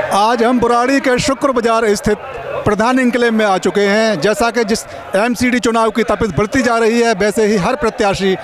आज हम बुराड़ी के शुक्र बाजार स्थित प्रधान इनकलेव में आ चुके हैं। जैसा कि जिस एमसीडी चुनाव की तपिश बढ़ती जा रही है, वैसे ही हर प्रत्याशी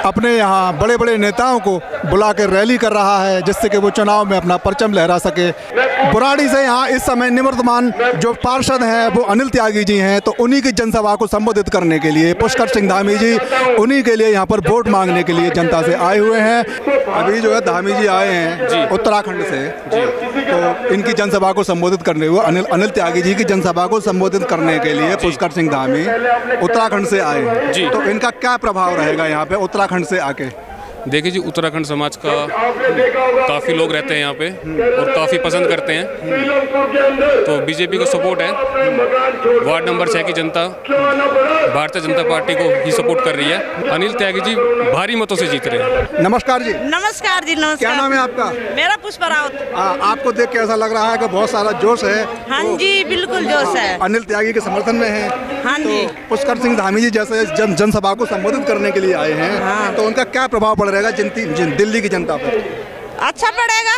अपने यहाँ बड़े बड़े नेताओं को बुला कर रैली कर रहा है, जिससे कि वो चुनाव में अपना परचम लहरा सके। बुराड़ी से यहाँ इस समय निवर्तमान जो पार्षद हैं वो अनिल त्यागी जी हैं, तो उन्हीं की जनसभा को संबोधित करने के लिए पुष्कर सिंह धामी जी उन्हीं के लिए यहाँ पर वोट मांगने के लिए जनता से आए हुए हैं। अभी जो है धामी जी आए हैं उत्तराखंड से, तो इनकी जनसभा को संबोधित करने हुए अनिल त्यागी जी की जनसभा को संबोधित करने के लिए पुष्कर सिंह धामी उत्तराखंड से आए हैं। तो इनका क्या प्रभाव रहेगा यहाँ पे उत्तराखंड से आके? देखिए जी, उत्तराखंड समाज का काफ़ी लोग रहते हैं यहाँ पे और काफ़ी पसंद करते हैं, तो बीजेपी को सपोर्ट है। वार्ड नंबर 6 की जनता भारतीय जनता पार्टी को ही सपोर्ट कर रही है। अनिल त्यागी जी भारी मतों से जीत रहे हैं। नमस्कार जी। नमस्कार जी, नमस्कार। क्या नाम है आपका? मेरा पुष्पा राउत। आपको देख के ऐसा लग रहा है कि बहुत सारा जोश है। हाँ जी, बिल्कुल जोश है। अनिल त्यागी के समर्थन में है। हाँ जी। तो पुष्कर सिंह धामी जी जैसे जनसभा को संबोधित करने के लिए आए हैं, हाँ। तो उनका क्या प्रभाव पड़ रहेगा दिल्ली की जनता पर? अच्छा पड़ेगा,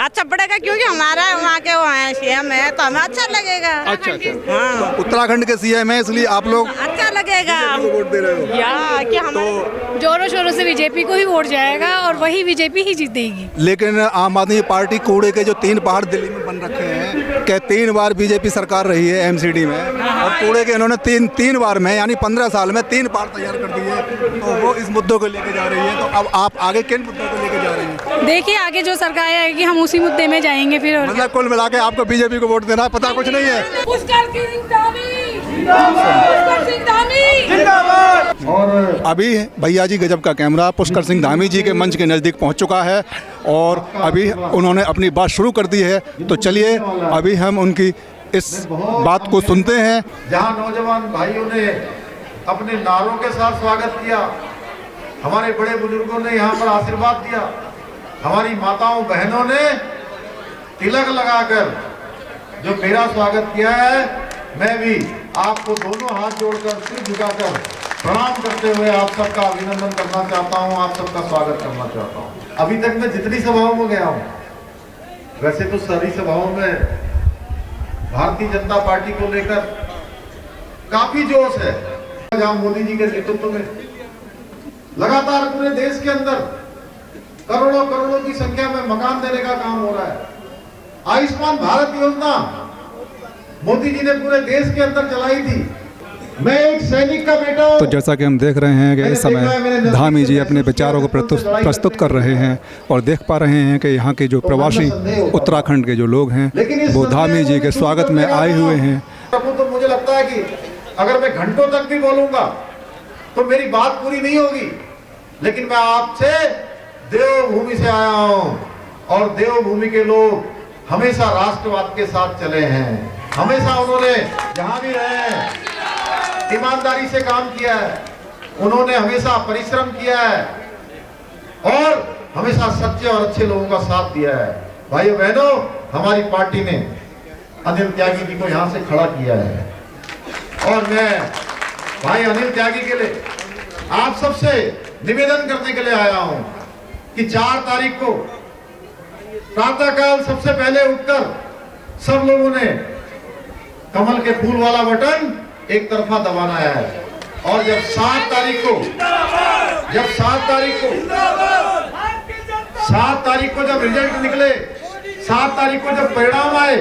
अच्छा पड़ेगा, क्योंकि हमारा वहाँ के वो हैं सीएम है, तो हमें अच्छा लगेगा। अच्छा। हाँ, तो उत्तराखंड के सीएम है, इसलिए आप लोग अच्छा लगेगा। वोट दे रहे हो? या कि हम तो जोरों शोरों से बीजेपी को ही वोट जाएगा और वही बीजेपी ही जीतेगी। लेकिन आम आदमी पार्टी कूड़े के जो 3 पहाड़ दिल्ली में बन रखे हैं, क्या 3 बार बीजेपी सरकार रही है एमसीडी में, और कूड़े के इन्होंने तीन बार में यानी 15 साल में 3 पहाड़ तैयार कर दिए, तो वो इस मुद्दों को लेके जा रही है। तो अब आप आगे किन मुद्दों को लेके जा रहे हैं? देखिए आगे जो सरकार आएगी हम उसी मुद्दे में जाएंगे फिर। और मतलब कुल मिला के आपको बीजेपी को वोट देना, पता कुछ नहीं है। और अभी भैया जी गजब का कैमरा पुष्कर सिंह धामी जी के मंच के नज़दीक पहुंच चुका है और अभी उन्होंने अपनी बात शुरू कर दी है। तो चलिए अभी हम उनकी इस बात को सुनते हैं। जहां नौजवान भाइयों ने अपने नारों के साथ स्वागत किया, हमारे बड़े बुजुर्गों ने यहाँ पर आशीर्वाद दिया, हमारी माताओं बहनों ने तिलक लगाकर जो मेरा स्वागत किया है, मैं भी आपको दोनों हाथ जोड़कर सिर झुकाकर प्रणाम करते हुए आप सबका अभिनंदन करना चाहता हूं, आप सबका स्वागत करना चाहता हूं। अभी तक मैं जितनी सभाओं में गया हूं, वैसे तो सारी सभाओं में भारतीय जनता पार्टी को लेकर काफी जोश है। जहां मोदी जी के नेतृत्व में लगातार पूरे देश के अंदर करोड़ों करोड़ों की संख्या में मकान देने का काम हो रहा है। आयुष्मान भारत योजना मोदी जी ने पूरे देश के अंदर चलाई थी। मैं एक सैनिक का बेटा हूं। तो जैसा कि हम देख रहे हैं कि इस समय धामी जी अपने विचारों को प्रस्तुत कर रहे हैं और देख पा रहे हैं कि यहाँ के जो प्रवासी उत्तराखंड के जो लोग हैं वो धामी जी के स्वागत में आए हुए हैं। तो मुझे लगता है कि अगर मैं घंटों तक भी बोलूंगा तो मेरी बात पूरी नहीं होगी, लेकिन मैं आपसे देवभूमि से आया हूं और देवभूमि के लोग हमेशा राष्ट्रवाद के साथ चले हैं। हमेशा उन्होंने जहां भी रहे हैं ईमानदारी से काम किया है, उन्होंने हमेशा परिश्रम किया है और हमेशा सच्चे और अच्छे लोगों का साथ दिया है। भाइयों बहनों, हमारी पार्टी ने अनिल त्यागी जी को यहाँ से खड़ा किया है और मैं भाई अनिल त्यागी के लिए आप सबसे निवेदन करने के लिए आया हूं कि 4 तारीख को प्रातःकाल सबसे पहले उठकर सब लोगों ने कमल के फूल वाला बटन एक तरफा दबाना है और जब 7 तारीख को जब रिजल्ट निकले, 7 तारीख को जब परिणाम आए,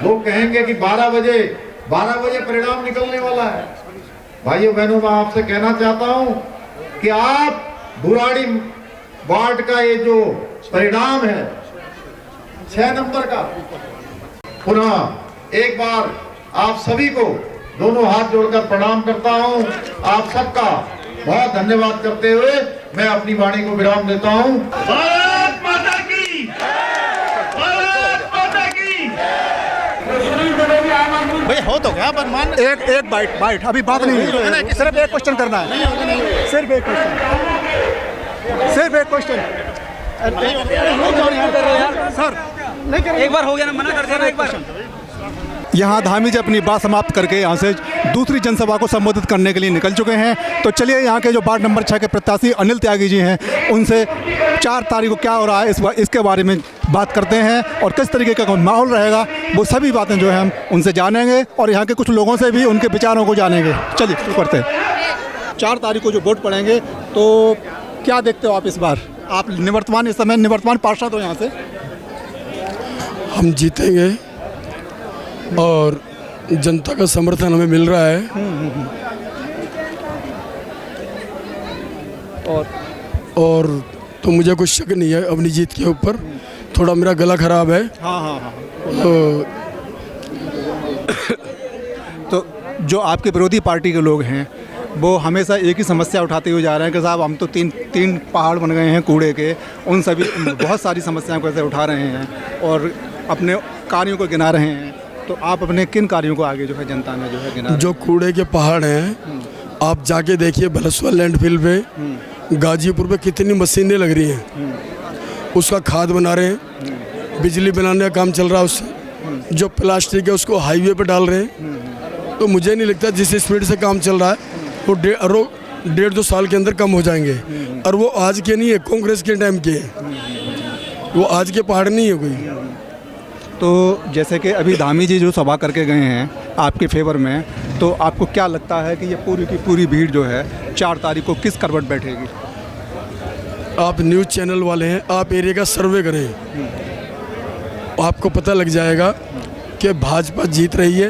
लोग कहेंगे कि 12 बजे परिणाम निकलने वाला है। भाइयों बहनों, मैं आपसे कहना चाहता हूं कि आप बुराड़ी वार्ड का ये जो परिणाम है 6 नंबर का, पुनः एक बार आप सभी को दोनों हाथ जोड़कर प्रणाम करता हूं। आप सबका बहुत धन्यवाद करते हुए मैं अपनी वाणी को विराम देता हूं। भारत माता की, भारत माता की। भाई हो तो गया पर मान एक बाइट अभी बात नहीं है, सिर्फ एक क्वेश्चन करना है, सिर्फ एक क्वेश्चन सर। एक बार हो गया ना, मना कर दिया ना एक बार। यहाँ धामी जी अपनी बात समाप्त करके यहाँ से दूसरी जनसभा को संबोधित करने के लिए निकल चुके हैं। तो चलिए यहाँ के जो वार्ड नंबर 6 के प्रत्याशी अनिल त्यागी जी हैं, उनसे 4 तारीख को क्या हो रहा है इसके बारे में बात करते हैं और किस तरीके का माहौल रहेगा, वो सभी बातें जो है हम उनसे जानेंगे और यहाँ के कुछ लोगों से भी उनके विचारों को जानेंगे। चलिए शुरू करते हैं। 4 तारीख को जो वोट पड़ेंगे तो क्या देखते हो आप इस बार? आप इस समय निवर्तमान पार्षद हो यहाँ से। हम जीतेंगे और जनता का समर्थन हमें मिल रहा है। और तो मुझे कुछ शक नहीं है अपनी जीत के ऊपर। थोड़ा मेरा गला खराब है। हाँ। तो जो आपके विरोधी पार्टी के लोग हैं वो हमेशा एक ही समस्या उठाते हुए जा रहे हैं कि साहब हम तो तीन पहाड़ बन गए हैं कूड़े के, उन सभी बहुत सारी समस्याओं को ऐसे उठा रहे हैं और अपने कार्यों को गिना रहे हैं। तो आप अपने किन कार्यों को आगे जो है जनता में जो है गिना? जो कूड़े के पहाड़ हैं, आप जाके देखिए भलसवा लैंडफिल पे, गाजीपुर पे कितनी मशीनें लग रही हैं, उसका खाद बना रहे हैं, बिजली बनाने का काम चल रहा है उससे। जो प्लास्टिक है उसको हाईवे पे डाल रहे हैं। तो मुझे नहीं लगता जिस स्पीड से काम चल रहा है वो 1.5-2 साल के अंदर कम हो जाएंगे। और वो आज के नहीं है, कांग्रेस के टाइम के हैं, वो आज के पहाड़ नहीं है कोई। तो जैसे कि अभी धामी जी जो सभा करके गए हैं आपके फेवर में, तो आपको क्या लगता है कि ये पूरी की पूरी भीड़ जो है 4 तारीख को किस करवट बैठेगी? आप न्यूज़ चैनल वाले हैं, आप एरिया का सर्वे करें, आपको पता लग जाएगा कि भाजपा जीत रही है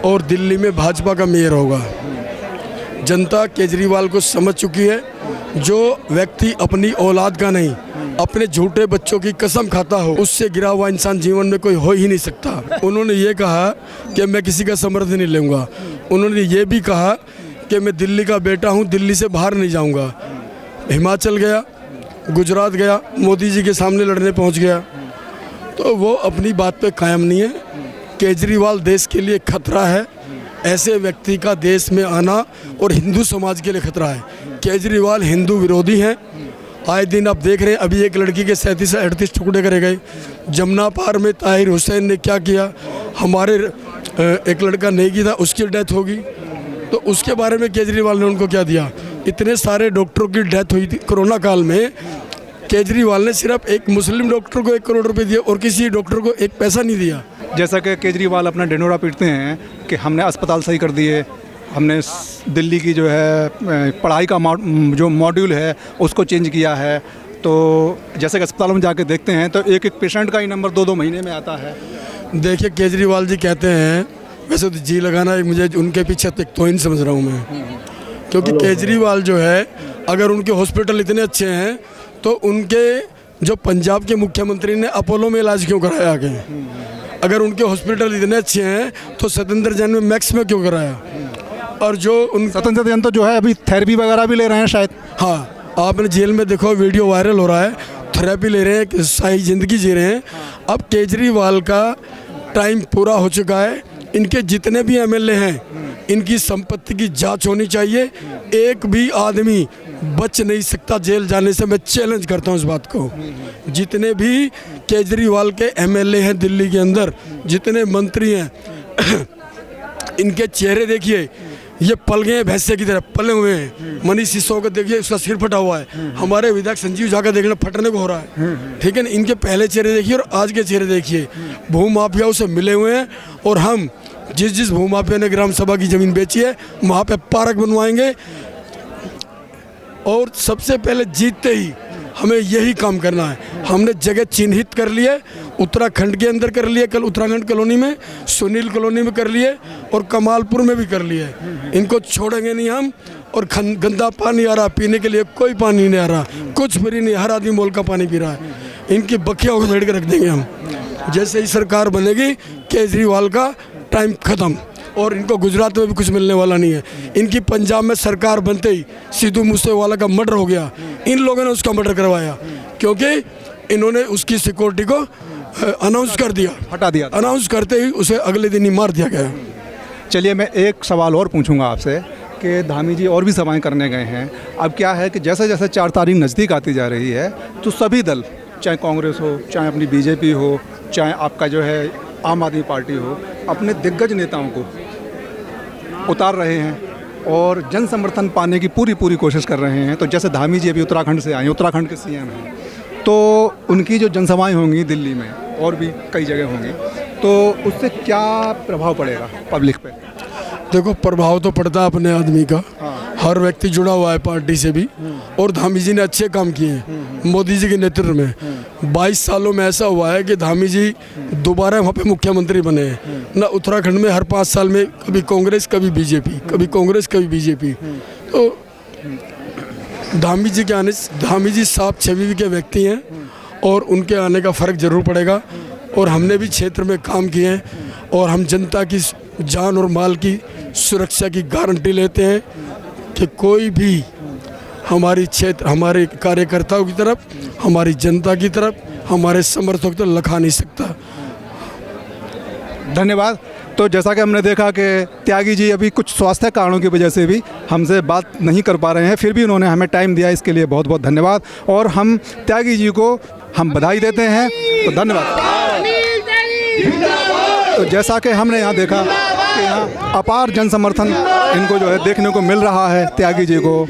और दिल्ली में भाजपा का मेयर होगा। जनता केजरीवाल को समझ चुकी है। जो व्यक्ति अपनी औलाद का नहीं, अपने झूठे बच्चों की कसम खाता हो, उससे गिरा हुआ इंसान जीवन में कोई हो ही नहीं सकता। उन्होंने ये कहा कि मैं किसी का समर्थन नहीं लूँगा। उन्होंने ये भी कहा कि मैं दिल्ली का बेटा हूँ, दिल्ली से बाहर नहीं जाऊँगा। हिमाचल गया, गुजरात गया, मोदी जी के सामने लड़ने पहुँच गया। तो वो अपनी बात पे कायम नहीं है। केजरीवाल देश के लिए खतरा है। ऐसे व्यक्ति का देश में आना और हिंदू समाज के लिए खतरा है। केजरीवाल हिंदू विरोधी हैं। आए दिन आप देख रहे हैं, अभी एक लड़की के 37-38 टुकड़े करे गए। जमुना पार में ताहिर हुसैन ने क्या किया, हमारे एक लड़का नेगी था, उसकी डेथ होगी। तो उसके बारे में केजरीवाल ने उनको क्या दिया? इतने सारे डॉक्टरों की डेथ हुई थी कोरोना काल में। केजरीवाल ने सिर्फ एक मुस्लिम डॉक्टर को 1 करोड़ रुपए दिए और किसी डॉक्टर को 1 पैसा नहीं दिया। जैसा कि केजरीवाल अपना ढिंढोरा पीटते हैं कि हमने अस्पताल सही कर दिए, हमने दिल्ली की जो है पढ़ाई का जो मॉड्यूल है उसको चेंज किया है। तो जैसे कि अस्पतालों में जाके देखते हैं तो एक पेशेंट का ही नंबर 2-2 महीने में आता है। देखिए केजरीवाल जी कहते हैं, वैसे तो जी लगाना मुझे उनके पीछे तौहीन समझ रहा हूँ मैं, क्योंकि केजरीवाल जो है अगर उनके हॉस्पिटल इतने अच्छे हैं तो उनके जो पंजाब के मुख्यमंत्री ने अपोलो में इलाज क्यों कराया आगे? अगर उनके हॉस्पिटल इतने अच्छे हैं तो सत्येंद्र जैन में मैक्स में क्यों कराया? और जो उन सत्येंद्र जैन तो जो है अभी थेरेपी वगैरह भी ले रहे हैं शायद। हाँ, आपने जेल में देखो, वीडियो वायरल हो रहा है, थेरेपी ले रहे हैं, सही ज़िंदगी जी रहे हैं। अब केजरीवाल का टाइम पूरा हो चुका है। इनके जितने भी एमएलए हैं, इनकी संपत्ति की जांच होनी चाहिए। एक भी आदमी बच नहीं सकता जेल जाने से। मैं चैलेंज करता हूँ इस बात को। जितने भी केजरीवाल के एमएलए हैं दिल्ली के अंदर, जितने मंत्री हैं, इनके चेहरे देखिए, ये पल गए भैंसे की तरह पले हुए हैं। मनीष सिसोदिया देखिए, उसका सिर फटा हुआ है। हमारे विधायक संजीव झा का देखना फटने को हो रहा है। ठीक है ना? इनके पहले चेहरे देखिए और आज के चेहरे देखिए। भूमाफियाओं से मिले हुए हैं और हम जिस भूमाफिया ने ग्राम सभा की ज़मीन बेची है वहाँ पे पार्क बनवाएंगे। और सबसे पहले जीतते ही हमें यही काम करना है। हमने जगह चिन्हित कर लिए, उत्तराखंड के अंदर कर लिए, कल उत्तराखंड कॉलोनी में, सुनील कॉलोनी में कर लिए और कमालपुर में भी कर लिए। इनको छोड़ेंगे नहीं हम। और गंदा पानी आ रहा, पीने के लिए कोई पानी नहीं आ रहा, कुछ फ्री नहीं, हर आदमी मोल का पानी पी रहा है। इनकी बखियाँ को छेड़ के रख देंगे हम। जैसे ही सरकार बनेगी केजरीवाल का टाइम ख़त्म। और इनको गुजरात में भी कुछ मिलने वाला नहीं है। इनकी पंजाब में सरकार बनते ही सिद्धू मूसेवाला का मर्डर हो गया। इन लोगों ने उसका मर्डर करवाया क्योंकि इन्होंने उसकी सिक्योरिटी को अनाउंस कर दिया, हटा दिया। अनाउंस करते ही उसे अगले दिन ही मार दिया गया। चलिए मैं एक सवाल और पूछूंगा आपसे कि धामी जी और भी सभाएं करने गए हैं। अब क्या है कि जैसे जैसे 4 तारीख नज़दीक आती जा रही है तो सभी दल, चाहे कांग्रेस हो, चाहे अपनी बीजेपी हो, चाहे आपका जो है आम आदमी पार्टी हो, अपने दिग्गज नेताओं को उतार रहे हैं और जन समर्थन पाने की पूरी कोशिश कर रहे हैं। तो जैसे धामी जी अभी उत्तराखंड से आए, उत्तराखंड के सीएम हैं, तो उनकी जो जनसभाएं होंगी दिल्ली में और भी कई जगह होंगी, तो उससे क्या प्रभाव पड़ेगा पब्लिक पे? देखो, प्रभाव तो पड़ता है अपने आदमी का। हर व्यक्ति जुड़ा हुआ है पार्टी से भी, और धामी जी ने अच्छे काम किए हैं मोदी जी के नेतृत्व में। 22 सालों में ऐसा हुआ है कि धामी जी दोबारा वहाँ पे मुख्यमंत्री बने हैं ना। उत्तराखंड में हर 5 साल में कभी कांग्रेस कभी बीजेपी, कभी कांग्रेस कभी बीजेपी। तो धामी जी के आने से, धामी जी साफ छवि के व्यक्ति हैं और उनके आने का फ़र्क जरूर पड़ेगा। और हमने भी क्षेत्र में काम किए हैं और हम जनता की जान और माल की सुरक्षा की गारंटी लेते हैं कि कोई भी हमारी क्षेत्र, हमारे कार्यकर्ताओं की तरफ, हमारी जनता की तरफ, हमारे समर्थक तो लखा नहीं सकता। धन्यवाद। तो जैसा कि हमने देखा कि त्यागी जी अभी कुछ स्वास्थ्य कारणों की वजह से भी हमसे बात नहीं कर पा रहे हैं, फिर भी उन्होंने हमें टाइम दिया, इसके लिए बहुत बहुत धन्यवाद। और हम त्यागी जी को हम बधाई देते हैं, तो धन्यवाद। तो जैसा कि हमने यहाँ देखा कि यहाँ अपार जन समर्थन इनको जो है देखने को मिल रहा है त्यागी जी को।